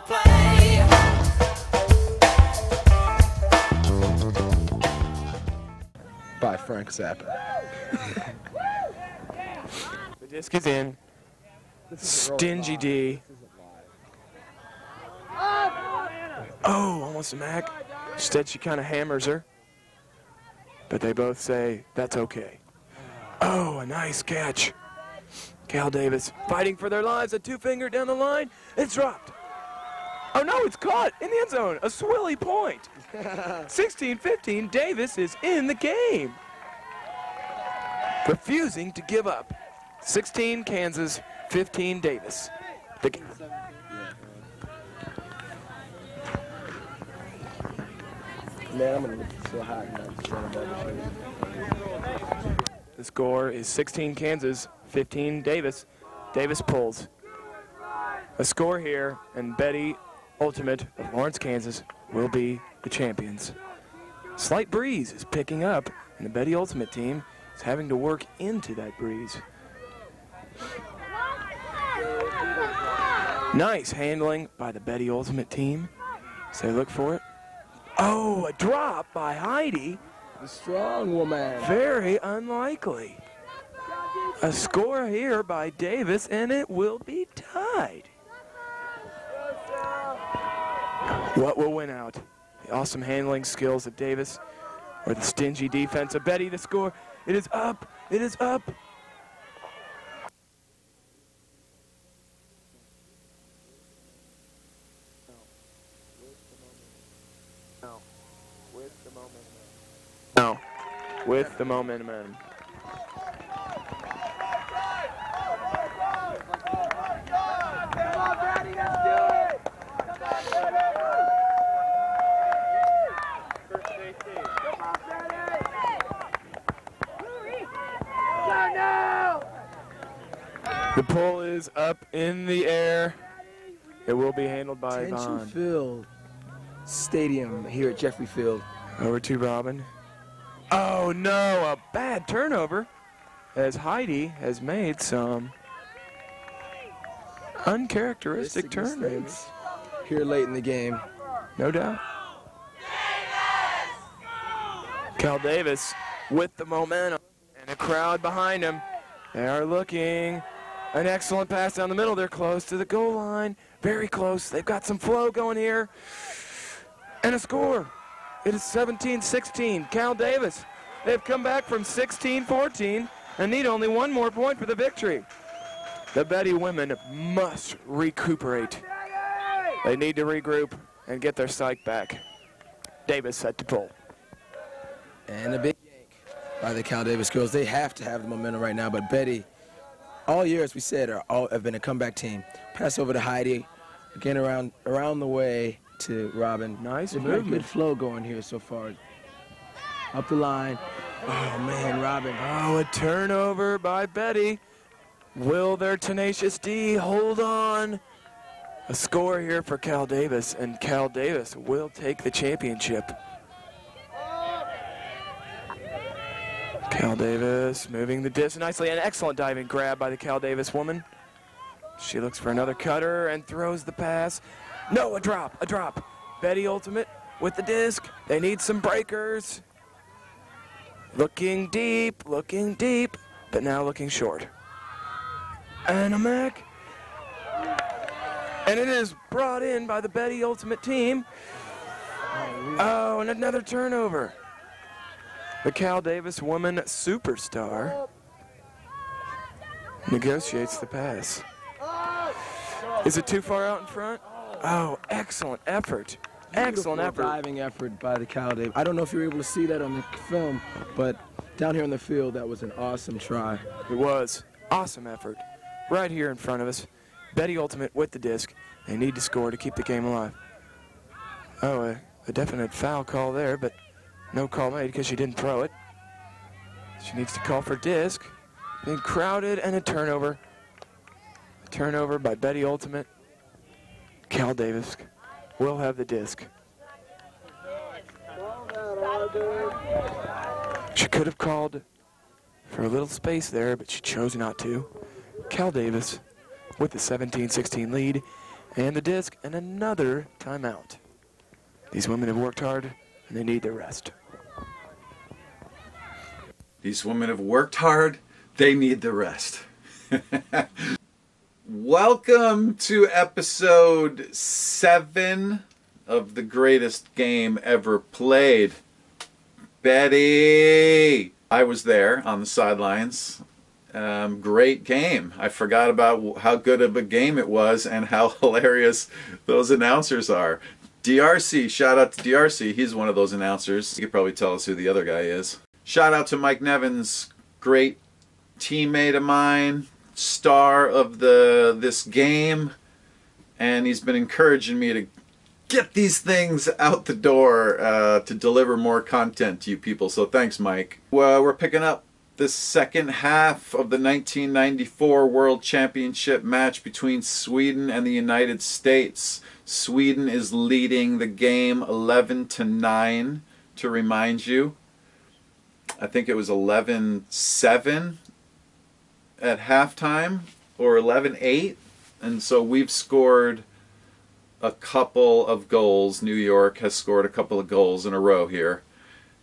play. By Frank Zappa. The disc is in. Stingy D. Oh, almost a Mac. Instead, she kind of hammers her. But they both say, that's okay. Oh, a nice catch. Cal Davis fighting for their lives. A two-finger down the line. It's dropped. Oh, no, it's caught in the end zone. A swilly point. 16-15, Davis is in the game. Refusing to give up. 16, Kansas, 15, Davis. Man, I'm gonna look so hot now. The score is 16, Kansas, 15, Davis. Davis pulls. A score here, and Betty Ultimate of Lawrence, Kansas, will be the champions. Slight breeze is picking up, and the Betty Ultimate team is having to work into that breeze. Nice handling by the Betty Ultimate team as they look for it. Oh, a drop by Heidi. The strong woman. Very unlikely. A score here by Davis, and it will be tied. What will win out? The awesome handling skills of Davis or the stingy defense of Betty? The score, it is up. It is up. No, with the momentum. The pull is up in the air. It will be handled by Vaughn. Tension-filled stadium here at Jeffrey Field. Over to Robin. Oh no, a bad turnover as Heidi has made some uncharacteristic turnovers here late in the game. No doubt. Cal Davis with the momentum and a crowd behind him. They are looking. An excellent pass down the middle. They're close to the goal line. Very close. They've got some flow going here. And a score. It is 17-16. Cal Davis. They've come back from 16-14 and need only one more point for the victory. The Betty women must recuperate. They need to regroup and get their psyche back. Davis set to pull. And a big yank by the Cal Davis girls. They have to have the momentum right now, but Betty, all year, as we said, have been a comeback team. Pass over to Heidi, again around the way to Robin. Nice movement. Good flow going here so far. Up the line. Oh, man, Robin. Oh, a turnover by Betty. Will their tenacious D hold on? A score here for Cal Davis, and Cal Davis will take the championship. Cal Davis moving the disc nicely. An excellent diving grab by the Cal Davis woman. She looks for another cutter and throws the pass. No, a drop. Betty Ultimate with the disc. They need some breakers. Looking deep, but now looking short. And a Mac. And it is brought in by the Betty Ultimate team. Oh, and another turnover. The Cal Davis woman superstar negotiates the pass. Is it too far out in front? Oh, excellent effort. Excellent effort. Diving effort by the Cal Davis. I don't know if you were able to see that on the film, but down here on the field, that was an awesome try. It was. Awesome effort. Right here in front of us. Betty Ultimate with the disc. They need to score to keep the game alive. Oh, a definite foul call there, but no call made because she didn't throw it. She needs to call for disc. Being crowded and a turnover. A turnover by Betty Ultimate. Cal Davis will have the disc. She could have called for a little space there, but she chose not to. Cal Davis with the 17-16 lead And the disc and another timeout. These women have worked hard and they need their rest. These women have worked hard. They need the rest. Welcome to episode 7 of the greatest game ever played. Betty! I was there on the sidelines. Great game. I forgot about how good of a game it was and how hilarious those announcers are. DRC, shout out to DRC. He's one of those announcers. You could probably tell us who the other guy is. Shout out to Mike Nevins, great teammate of mine, star of this game, and he's been encouraging me to get these things out the door to deliver more content to you people. So thanks, Mike. We're picking up the second half of the 1994 World Championship match between Sweden and the United States. Sweden is leading the game 11-9, to remind you. I think it was 11-7 at halftime, or 11-8, and so we've scored a couple of goals. New York has scored a couple of goals in a row here,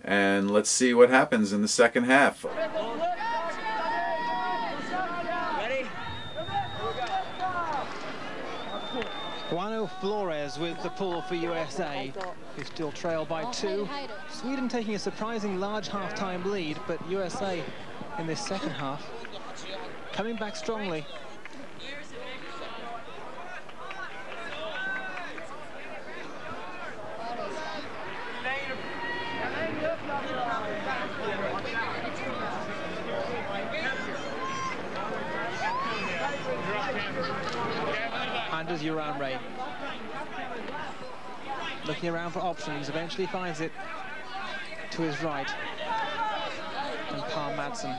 and let's see what happens in the second half. Juano Flores with the pull for USA, who still trail by 2. Sweden taking a surprising large half-time lead, but USA in this second half coming back strongly. Anders Uramre looking around for options, eventually finds it to his right, and Par Madsen.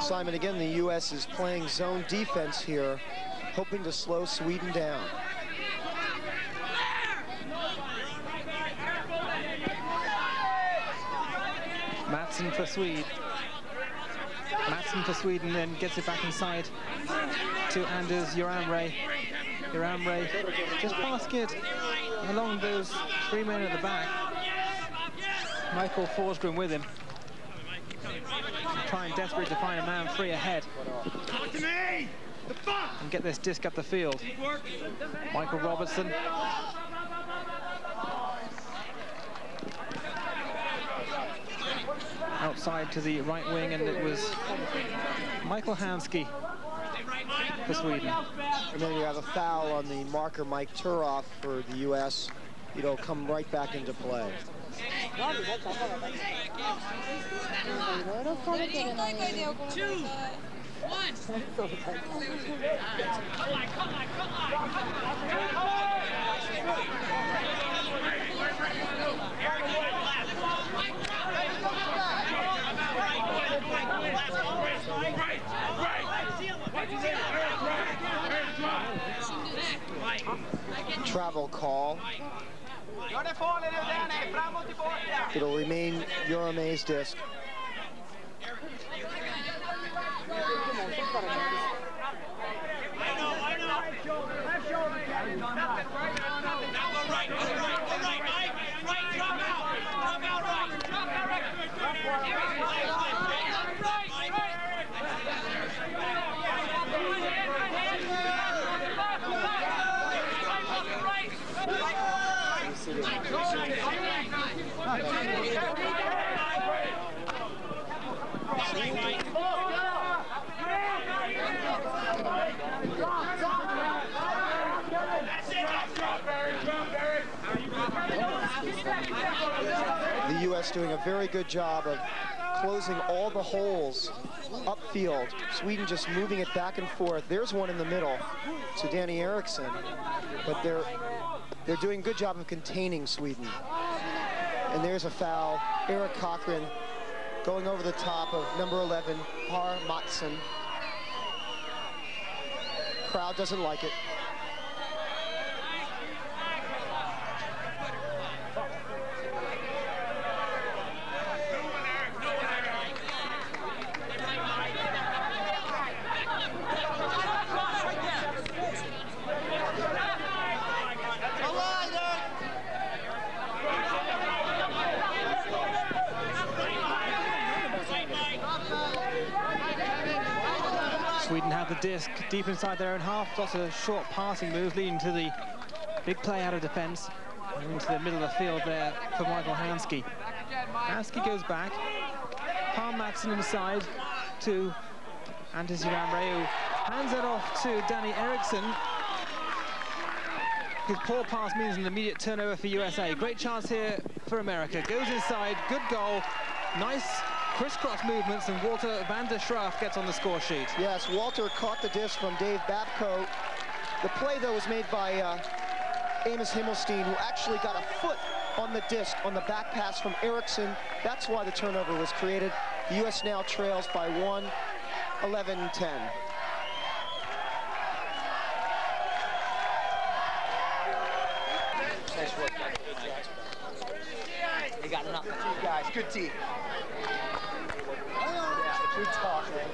Simon, again, the U.S. is playing zone defense here, hoping to slow Sweden down. Madsen for Sweden. Madsen for Sweden, then gets it back inside to Anders Uramre. Uramre just basket along those 3 men at the back. Michael Forsgren with him. Trying desperately to find a man free ahead and get this disc up the field. Michael Robertson. Outside to the right wing, and it was Michael Hansky for Sweden. And then you have a foul on the marker, Mike Turoff, for the U.S. It'll come right back into play. Travel call. It'll remain Urame's disc. The U.S. doing a very good job of closing all the holes upfield. Sweden just moving it back and forth. There's one in the middle to Danny Eriksson, but they're doing a good job of containing Sweden. And there's a foul. Eric Cochran going over the top of number 11, Par Madsen. Crowd doesn't like it. the disc deep inside their own half. Lots of short passing moves leading to the big play out of defense and into the middle of the field there for Michael Hansky. Hansky goes back. Palm Madsen inside to Anders Uramre, who hands it off to Danny Eriksson. His poor pass means an immediate turnover for USA. Great chance here for America. Goes inside, good goal. Nice crisscross movements, and Walter van der Schraaf gets on the score sheet. Yes, Walter caught the disc from Dave Babko. The play, though, was made by Amos Himmelstein, who actually got a foot on the disc on the back pass from Eriksson. That's why the turnover was created. The U.S. now trails by 1, 11-10. They got enough. Good guys, good team. Yeah, good talk, man.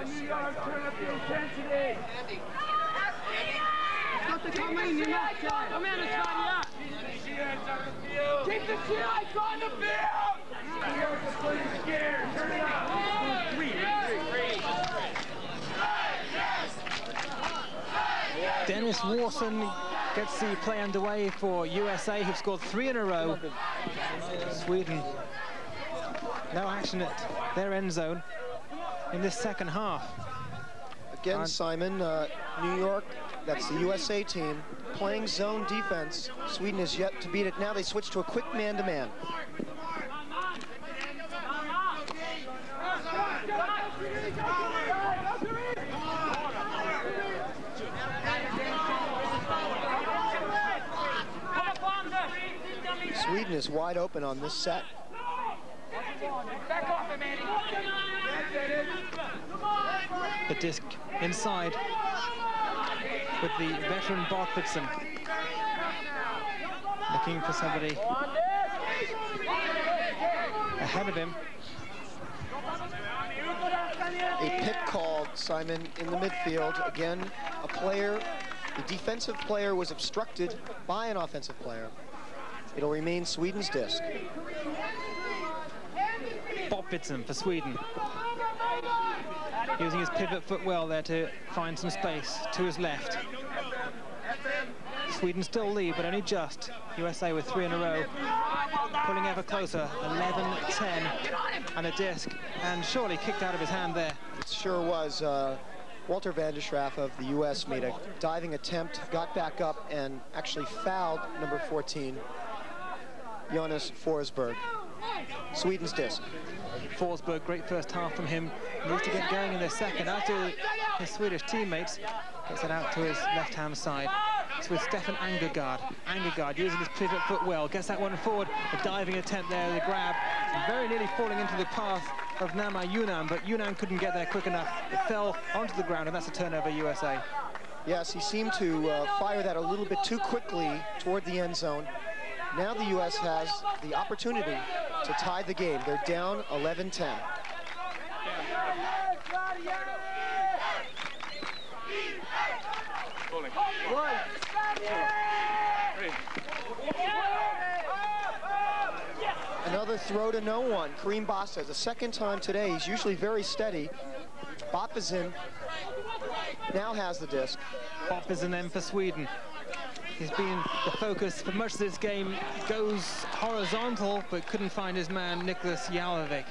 New York, turn up the intensity. Keep the shields on the field! New York is playing scared. Turn it up. Dennis Warson gets the play underway for USA, who've scored 3 in a row. Sweden, no action at their end zone in this second half. Again, Simon, New York, that's the USA team, playing zone defense. Sweden is yet to beat it. Now they switch to a quick man-to-man. Sweden is wide open on this set. The disc inside with the veteran Bartfridson looking for somebody ahead of him. A pick called, Simon, in the midfield. Again, a player, the defensive player was obstructed by an offensive player. It'll remain Sweden's disc. Bartfridson for Sweden. Using his pivot foot well there to find some space to his left. Sweden still lead, but only just. USA with 3 in a row, pulling ever closer. 11-10 and a disc, and surely kicked out of his hand there. It sure was. Walter van der Schraaf of the U.S. made a diving attempt, got back up, and actually fouled number 14, Jonas Forsberg. Sweden's disc. Forsberg, great first half from him. Needs to get going in the second. After his Swedish teammates, gets it out to his left-hand side. It's with Stefan Angergaard. Angergaard using his pivot foot well, gets that one forward. A diving attempt there, the grab. And very nearly falling into the path of Nama Yunnan, but Yunnan couldn't get there quick enough. It fell onto the ground, and that's a turnover, USA. Yes, he seemed to fire that a little bit too quickly toward the end zone. Now the U.S. has the opportunity to tie the game. They're down 11-10. Another throw to no one. Kareem Basta, the second time today. He's usually very steady. Bopazin now has the disc. Bopazin then for Sweden. He's been the focus for much of this game. Goes horizontal, but couldn't find his man, Nicholas Jalovic.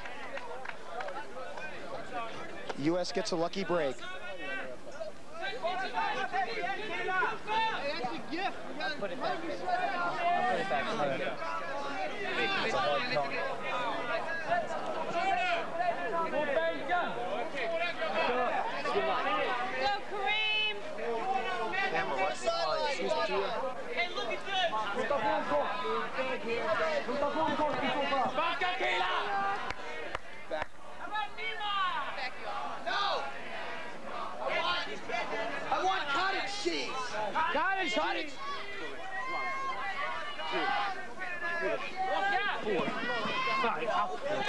U.S. gets a lucky break. Put it back. Put it back. It's a hard call. Go, Kareem! Hey, look at this! No! I want cottage cheese! Cottage cheese!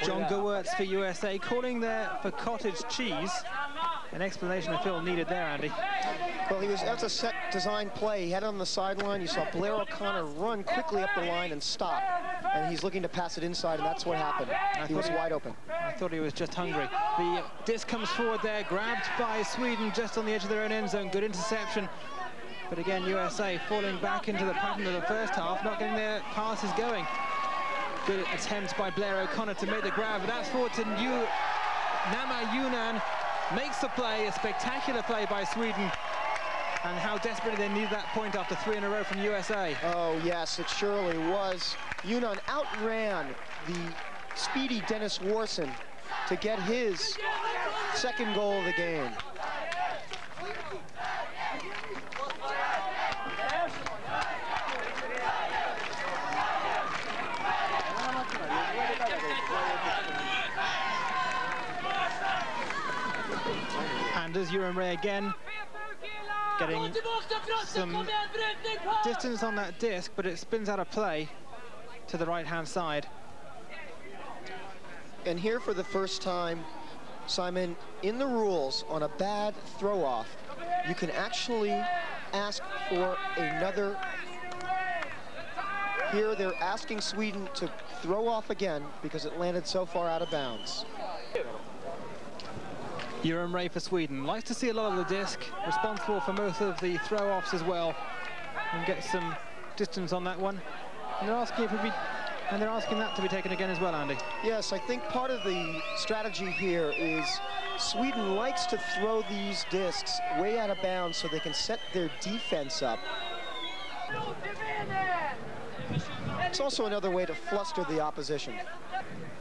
John Gewurz for USA, calling there for cottage cheese. An explanation I feel needed there, Andy. Well, that's a set designed play. He had it on the sideline. You saw Blair O'Connor run quickly up the line and stop. And he's looking to pass it inside, and that's what happened. He was wide open. I thought he was just hungry. The disc comes forward there, grabbed by Sweden just on the edge of their own end zone. Good interception. But again, USA falling back into the pattern of the first half, not getting their passes going. Good attempt by Blair O'Connor to make the grab, but that's forward to Nama Yunnan. Makes the play, a spectacular play by Sweden. And how desperately they need that point after 3 in a row from USA. Oh, yes, it surely was. Yunnan outran the speedy Dennis Warson to get his second goal of the game. Anders Urimre again getting some distance on that disc, but it spins out of play to the right-hand side. And here for the first time, Simon, in the rules, on a bad throw-off, you can actually ask for another. Here they're asking Sweden to throw off again because it landed so far out of bounds. Urimre for Sweden. Likes to see a lot of the disc, responsible for most of the throw-offs as well, and get some distance on that one. And they're asking that to be taken again as well, Andy. Yes, I think part of the strategy here is Sweden likes to throw these discs way out of bounds so they can set their defense up. It's also another way to fluster the opposition,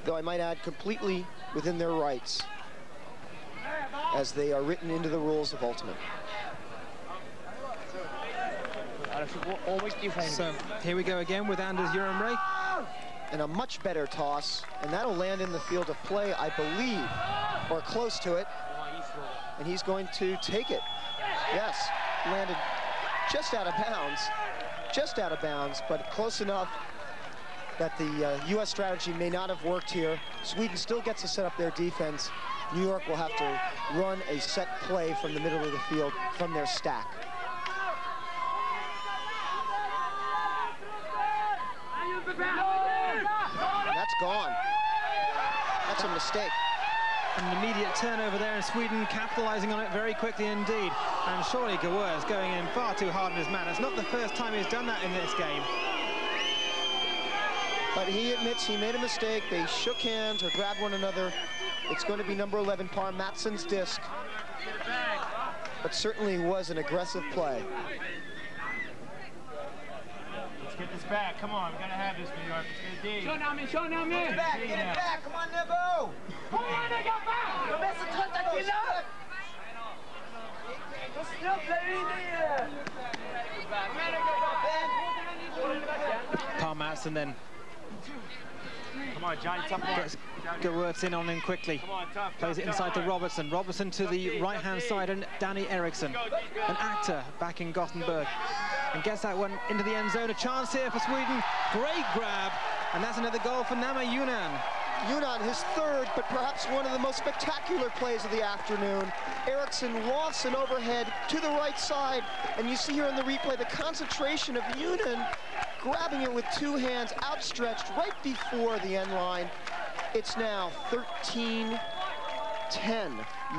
though I might add completely within their rights, as they are written into the rules of Ultimate. So here we go again with Anders Urimre. And a much better toss, and that'll land in the field of play, I believe, or close to it. And he's going to take it. Yes, landed just out of bounds, but close enough that the U.S. strategy may not have worked here. Sweden still gets to set up their defense. New York will have to run a set play from the middle of the field from their stack. And that's gone. That's a mistake. An immediate turnover there in Sweden, capitalizing on it very quickly indeed. And surely Gawur is going in far too hard on his man. It's not the first time he's done that in this game. But he admits he made a mistake. They shook hands or grabbed one another. It's going to be number 11, Par Matson's disc. But certainly was an aggressive play. Let's get this back. Come on, we gotta have this, New York. It's gonna Show now, man. Show now, man. Get it back. Come on, Nebo. Come on, they got back. Le mec, c'est toi qui là. Par Matson then Come on, Johnny, tough gets Gawurts in on him quickly. Come on, tough. Plays it inside to Robertson. Robertson to the right-hand side, and Danny Eriksson, an actor back in Gothenburg, and gets that one into the end zone. A chance here for Sweden. Great grab, and that's another goal for Nama Yunnan. Yunnan, his third, but perhaps one of the most spectacular plays of the afternoon. Eriksson lofts an overhead to the right side, and you see here in the replay the concentration of Yunnan grabbing it with two hands outstretched right before the end line. It's now 13-10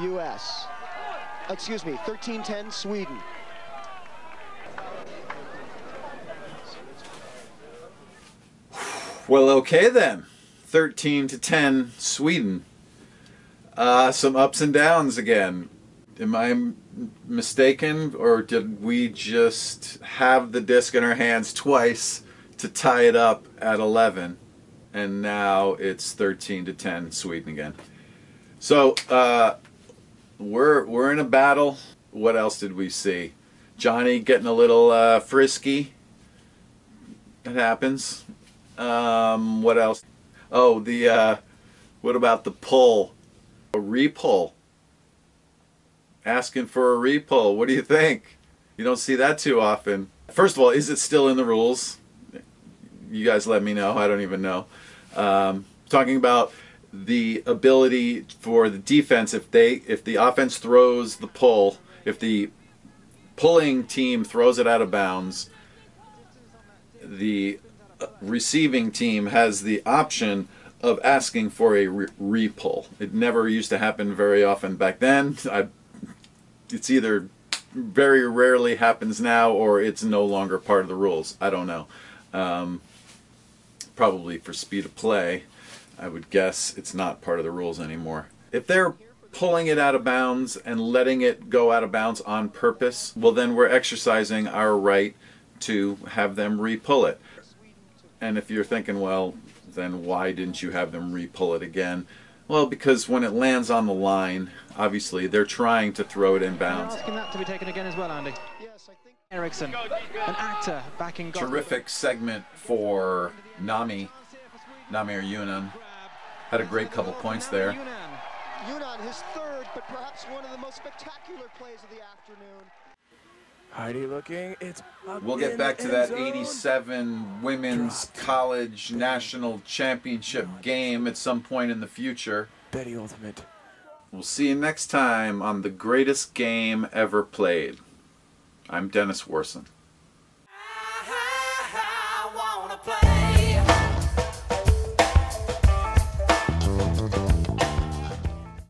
US. Excuse me, 13-10 Sweden. Well, okay then. 13-10 Sweden. Some ups and downs again. Am I mistaken, or did we just have the disc in our hands twice to tie it up at 11, and now it's 13-10 Sweden again? So we're in a battle. What else did we see? Johnny getting a little frisky. It happens. What else? Oh, what about the pull? A repull. Asking for a repull. What do you think? You don't see that too often. First of all, is it still in the rules? You guys let me know. I don't even know. Talking about the ability for the defense, if the offense throws the pull, if the pulling team throws it out of bounds, the receiving team has the option of asking for a re-pull. It never used to happen very often back then. It's either very rarely happens now or it's no longer part of the rules. I don't know. Probably for speed of play, I would guess it's not part of the rules anymore. If they're pulling it out of bounds and letting it go out of bounds on purpose, well then we're exercising our right to have them re-pull it. And if you're thinking, well, then why didn't you have them re-pull it again? Well, because when it lands on the line, obviously they're trying to throw it in bounds. Asking that to be taken again as well, Andy. Yes, I think Eriksson, an actor back in Gothenburg. Terrific segment for Nami or Yunnan. Had a great couple points there. Yunnan, his third, but perhaps one of the most spectacular plays of the afternoon. Heidi looking, it's up. We'll get back to that 87 women's college national championship game at some point in the future. Betty Ultimate. We'll see you next time on the greatest game ever played. I'm Dennis Warson.